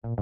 네,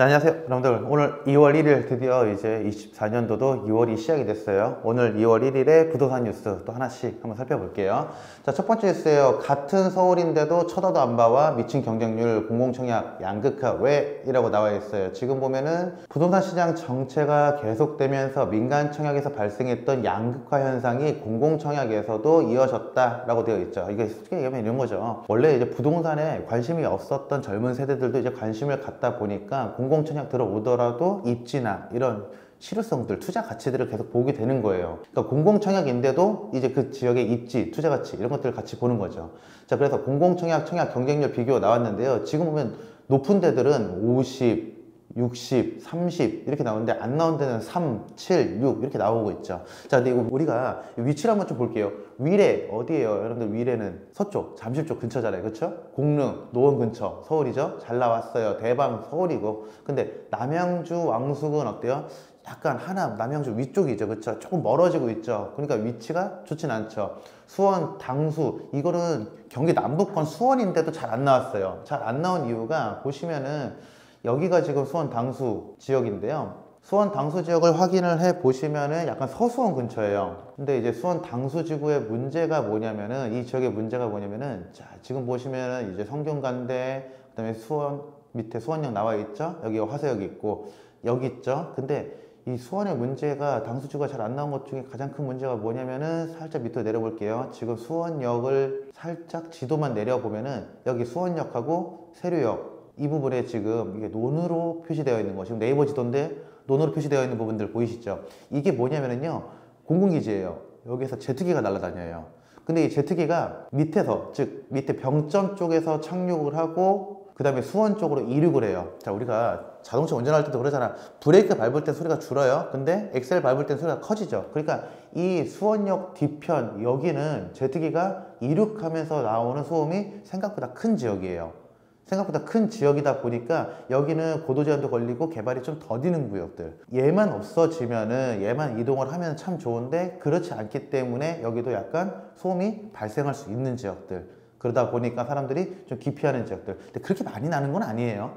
안녕하세요 여러분들. 오늘 2월 1일 드디어 이제 24년도도 2월이 시작이 됐어요. 오늘 2월 1일에 부동산 뉴스 또 하나씩 한번 살펴볼게요. 자, 첫 번째 뉴스예요. 같은 서울인데도 쳐다도 안 봐와 미친 경쟁률, 공공청약 양극화 왜? 이라고 나와 있어요. 지금 보면은 부동산 시장 정체가 계속되면서 민간 청약에서 발생했던 양극화 현상이 공공청약에서도 이어졌다 라고 되어 있죠. 이게 솔직히 얘기하면 이런 거죠. 원래 이제 부동산에 관심이 없었던 젊은 세대들도 이제 관심을 갖다 보니까 공공청약 들어오더라도 입지나 이런 실효성들, 투자 가치들을 계속 보게 되는 거예요. 그러니까 공공청약인데도 이제 그 지역의 입지, 투자 가치 이런 것들을 같이 보는 거죠. 자, 그래서 공공청약, 청약 경쟁률 비교 나왔는데요. 지금 보면 높은 데들은 50, 60, 30 이렇게 나오는데 안 나온 데는 3, 7, 6 이렇게 나오고 있죠. 자, 근데 이거 우리가 위치를 한번 좀 볼게요. 위례 어디예요? 여러분들 위례는 서쪽, 잠실 쪽 근처잖아요. 그렇죠? 공릉, 노원 근처, 서울이죠. 잘 나왔어요. 대방 서울이고. 근데 남양주, 왕숙은 어때요? 약간 하남, 남양주 위쪽이죠. 그렇죠? 조금 멀어지고 있죠. 그러니까 위치가 좋진 않죠. 수원, 당수 이거는 경기 남부권 수원인데도 잘 안 나왔어요. 잘 안 나온 이유가 보시면은 여기가 지금 수원 당수 지역인데요. 수원 당수 지역을 확인을 해 보시면은 약간 서수원 근처예요. 근데 이제 수원 당수 지구의 문제가 뭐냐면은, 이 지역의 문제가 뭐냐면은, 자, 지금 보시면은 이제 성균관대, 그 다음에 수원 밑에 수원역 나와 있죠? 여기가 화서역이 있고, 여기 있죠? 근데 이 수원의 문제가, 당수 지구가 잘 안 나온 것 중에 가장 큰 문제가 뭐냐면은, 살짝 밑으로 내려볼게요. 지금 수원역을 살짝 지도만 내려보면은 여기 수원역하고 세류역 이 부분에 지금 이게 논으로 표시되어 있는 거, 지금 네이버 지도인데 논으로 표시되어 있는 부분들 보이시죠? 이게 뭐냐면요, 공군기지예요. 여기서 제트기가 날아다녀요. 근데 이 제트기가 밑에서, 즉 밑에 병점 쪽에서 착륙을 하고 그 다음에 수원 쪽으로 이륙을 해요. 자, 우리가 자동차 운전할 때도 그러잖아. 브레이크 밟을 때 소리가 줄어요. 근데 엑셀 밟을 때 소리가 커지죠. 그러니까 이 수원역 뒤편 여기는 제트기가 이륙하면서 나오는 소음이 생각보다 큰 지역이에요. 생각보다 큰 지역이다 보니까 여기는 고도 제한도 걸리고 개발이 좀 더디는 구역들, 얘만 없어지면은, 얘만 이동을 하면 참 좋은데 그렇지 않기 때문에 여기도 약간 소음이 발생할 수 있는 지역들, 그러다 보니까 사람들이 좀 기피하는 지역들. 근데 그렇게 많이 나는 건 아니에요.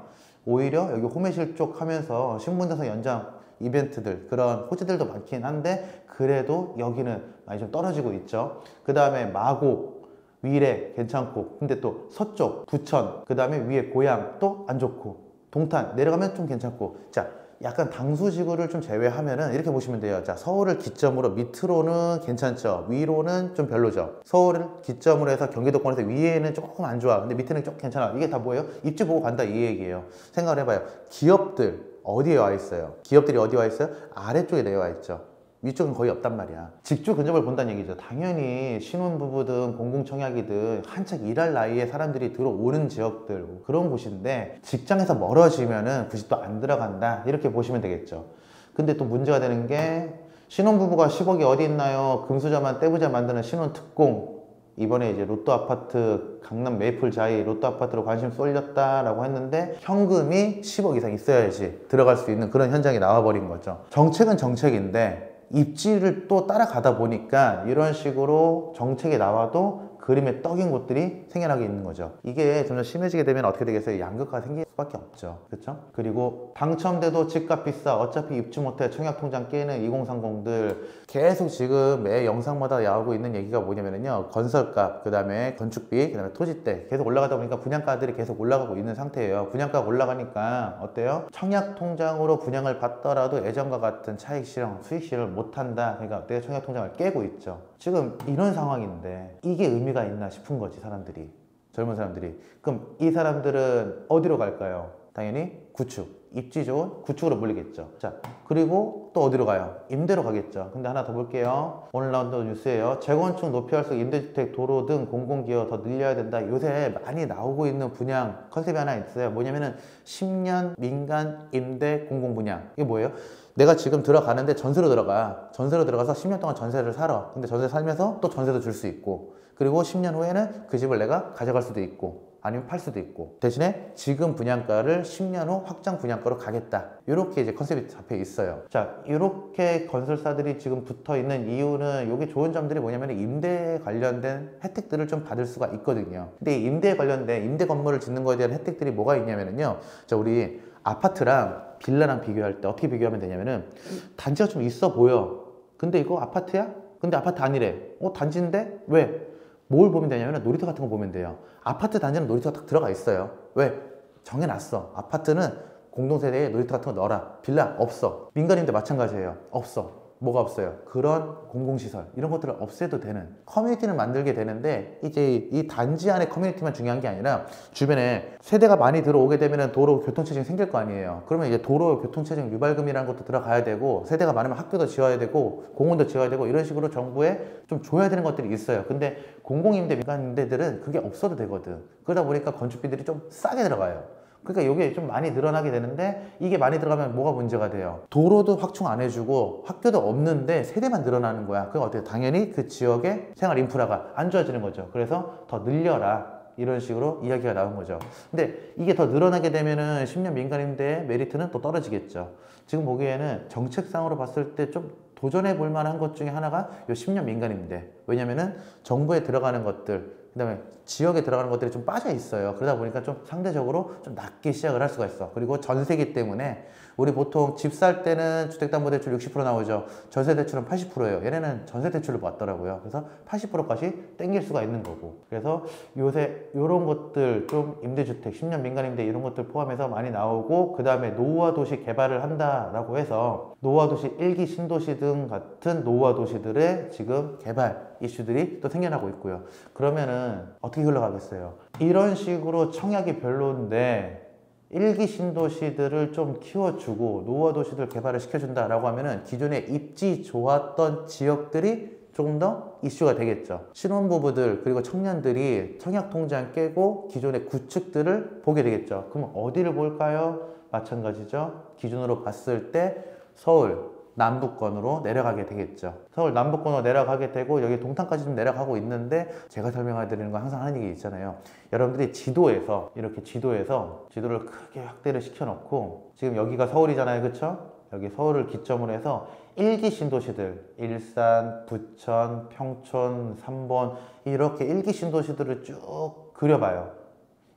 오히려 여기 호매실 쪽 하면서 신분정서 연장 이벤트들, 그런 호재들도 많긴 한데 그래도 여기는 많이 좀 떨어지고 있죠. 그 다음에 마곡, 위례 괜찮고, 근데 또 서쪽, 부천, 그 다음에 위에 고양 또 안 좋고, 동탄 내려가면 좀 괜찮고. 자, 약간 당수지구를 좀 제외하면은 이렇게 보시면 돼요. 자, 서울을 기점으로 밑으로는 괜찮죠. 위로는 좀 별로죠. 서울을 기점으로 해서 경기도권에서 위에는 조금 안 좋아. 근데 밑에는 좀 괜찮아. 이게 다 뭐예요? 입지 보고 간다 이 얘기예요. 생각을 해봐요. 기업들 어디에 와 있어요? 기업들이 어디 와 있어요? 아래쪽에 내려와 있죠. 위쪽은 거의 없단 말이야. 직주 근접을 본다는 얘기죠. 당연히 신혼부부든 공공청약이든 한창 일할 나이에 사람들이 들어오는 지역들, 그런 곳인데 직장에서 멀어지면은 굳이 또 안 들어간다 이렇게 보시면 되겠죠. 근데 또 문제가 되는 게, 신혼부부가 10억이 어디 있나요? 금수저만 떼부자 만드는 신혼특공, 이번에 이제 로또 아파트, 강남 메이플 자이 로또 아파트로 관심 쏠렸다라고 했는데 현금이 10억 이상 있어야지 들어갈 수 있는 그런 현장이 나와버린 거죠. 정책은 정책인데 입지를 또 따라가다 보니까 이런 식으로 정책이 나와도 그림의 떡인 곳들이 생겨나게 있는 거죠. 이게 점점 심해지게 되면 어떻게 되겠어요? 양극화가 생길 수밖에 없죠. 그렇죠? 그리고 당첨돼도 집값 비싸, 어차피 입주 못해, 청약통장 깨는 2030들, 계속 지금 매 영상마다 나오고 있는 얘기가 뭐냐면요, 건설값, 그 다음에 건축비, 그 다음에 토지대 계속 올라가다 보니까 분양가들이 계속 올라가고 있는 상태예요. 분양가가 올라가니까 어때요? 청약통장으로 분양을 받더라도 예전과 같은 차익 실현, 수익 실현을 못한다. 그러니까 어때요? 청약통장을 깨고 있죠. 지금 이런 상황인데 이게 의미가 있나 싶은 거지, 사람들이, 젊은 사람들이. 그럼 이 사람들은 어디로 갈까요? 당연히 구축, 입지 좋은 구축으로 몰리겠죠. 자, 그리고 또 어디로 가요? 임대로 가겠죠. 근데 하나 더 볼게요. 오늘 나온 뉴스예요. 재건축 높이 할수록 임대주택, 도로 등 공공기여 더 늘려야 된다. 요새 많이 나오고 있는 분양 컨셉이 하나 있어요. 뭐냐면은 10년 민간 임대 공공분양. 이게 뭐예요? 내가 지금 들어가는데 전세로 들어가. 전세로 들어가서 10년 동안 전세를 살아. 근데 전세 살면서 또 전세도 줄 수 있고, 그리고 10년 후에는 그 집을 내가 가져갈 수도 있고, 아니면 팔 수도 있고, 대신에 지금 분양가를 10년 후 확정 분양가로 가겠다, 이렇게 이제 컨셉이 잡혀 있어요. 자, 이렇게 건설사들이 지금 붙어 있는 이유는, 여기 좋은 점들이 뭐냐면 임대에 관련된 혜택들을 좀 받을 수가 있거든요. 근데 이 임대에 관련된 임대 건물을 짓는 거에 대한 혜택들이 뭐가 있냐면요, 자, 우리 아파트랑 빌라랑 비교할 때 어떻게 비교하면 되냐면은, 단지가 좀 있어 보여. 근데 이거 아파트야? 근데 아파트 아니래. 단지인데? 왜? 뭘 보면 되냐면 놀이터 같은 거 보면 돼요. 아파트 단지는 놀이터가 딱 들어가 있어요. 왜? 정해놨어. 아파트는 공동세대에 놀이터 같은 거 넣어라. 빌라 없어. 민간임대 마찬가지예요. 없어. 뭐가 없어요? 그런 공공시설, 이런 것들을 없애도 되는, 커뮤니티는 만들게 되는데, 이제 이 단지 안에 커뮤니티만 중요한 게 아니라 주변에 세대가 많이 들어오게 되면 도로 교통체증이 생길 거 아니에요. 그러면 이제 도로 교통체증 유발금이라는 것도 들어가야 되고, 세대가 많으면 학교도 지어야 되고 공원도 지어야 되고, 이런 식으로 정부에 좀 줘야 되는 것들이 있어요. 근데 공공임대, 민간임대들은 그게 없어도 되거든. 그러다 보니까 건축비들이 좀 싸게 들어가요. 그러니까 이게 좀 많이 늘어나게 되는데, 이게 많이 들어가면 뭐가 문제가 돼요? 도로도 확충 안 해주고 학교도 없는데 세대만 늘어나는 거야. 그럼 어떻게? 당연히 그 지역의 생활 인프라가 안 좋아지는 거죠. 그래서 더 늘려라, 이런 식으로 이야기가 나온 거죠. 근데 이게 더 늘어나게 되면은 10년 민간임대의 메리트는 또 떨어지겠죠. 지금 보기에는 정책상으로 봤을 때 좀 도전해 볼 만한 것 중에 하나가 이 10년 민간임대. 왜냐면은 정부에 들어가는 것들, 그 다음에 지역에 들어가는 것들이 좀 빠져 있어요. 그러다 보니까 좀 상대적으로 좀 낮게 시작을 할 수가 있어. 그리고 전세기 때문에, 우리 보통 집 살 때는 주택담보대출 60% 나오죠. 전세대출은 80%예요. 얘네는 전세대출을 받더라고요. 그래서 80%까지 땡길 수가 있는 거고. 그래서 요새 이런 것들 좀 임대주택, 10년 민간임대 이런 것들 포함해서 많이 나오고, 그 다음에 노후화도시 개발을 한다라고 해서 노후화도시 1기 신도시 등 같은 노후화도시들의 지금 개발 이슈들이 또 생겨나고 있고요. 그러면은 어떻게 흘러가겠어요? 이런 식으로 청약이 별로인데 1기 신도시들을 좀 키워주고 노후화 도시들 개발을 시켜준다라고 하면은 기존에 입지 좋았던 지역들이 조금 더 이슈가 되겠죠. 신혼부부들 그리고 청년들이 청약 통장 깨고 기존의 구축들을 보게 되겠죠. 그럼 어디를 볼까요? 마찬가지죠. 기준으로 봤을 때 서울 남부권으로 내려가게 되겠죠. 서울 남부권으로 내려가게 되고, 여기 동탄까지 좀 내려가고 있는데, 제가 설명해 드리는 건 항상 하는 얘기 있잖아요. 여러분들이 지도에서 이렇게 지도를 크게 확대를 시켜 놓고, 지금 여기가 서울이잖아요, 그쵸? 여기 서울을 기점으로 해서 1기 신도시들, 일산, 부천, 평촌, 삼본, 이렇게 1기 신도시들을 쭉 그려봐요.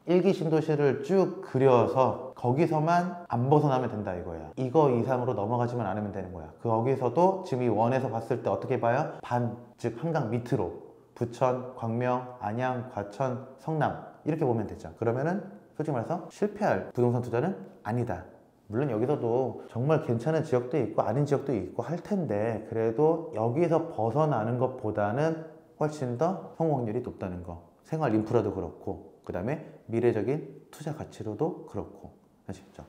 1기 신도시를 쭉 그려서 거기서만 안 벗어나면 된다 이거야. 이거 이상으로 넘어가지만 않으면 되는 거야. 거기서도 지금 이 원에서 봤을 때 어떻게 봐요? 반, 즉 한강 밑으로 부천, 광명, 안양, 과천, 성남 이렇게 보면 되죠. 그러면은 솔직히 말해서 실패할 부동산 투자는 아니다. 물론 여기서도 정말 괜찮은 지역도 있고 아닌 지역도 있고 할 텐데, 그래도 여기서 벗어나는 것보다는 훨씬 더 성공 확률이 높다는 거. 생활 인프라도 그렇고, 그 다음에 미래적인 투자 가치로도 그렇고. 아시겠죠?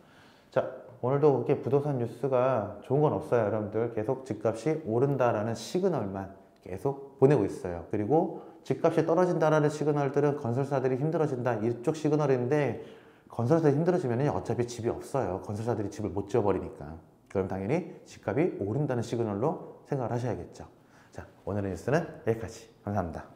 자, 오늘도 그렇게 부동산 뉴스가 좋은 건 없어요. 여러분들 계속 집값이 오른다라는 시그널만 계속 보내고 있어요. 그리고 집값이 떨어진다라는 시그널들은 건설사들이 힘들어진다, 이쪽 시그널인데, 건설사들이 힘들어지면 어차피 집이 없어요. 건설사들이 집을 못 지어버리니까. 그럼 당연히 집값이 오른다는 시그널로 생각을 하셔야겠죠. 자, 오늘의 뉴스는 여기까지. 감사합니다.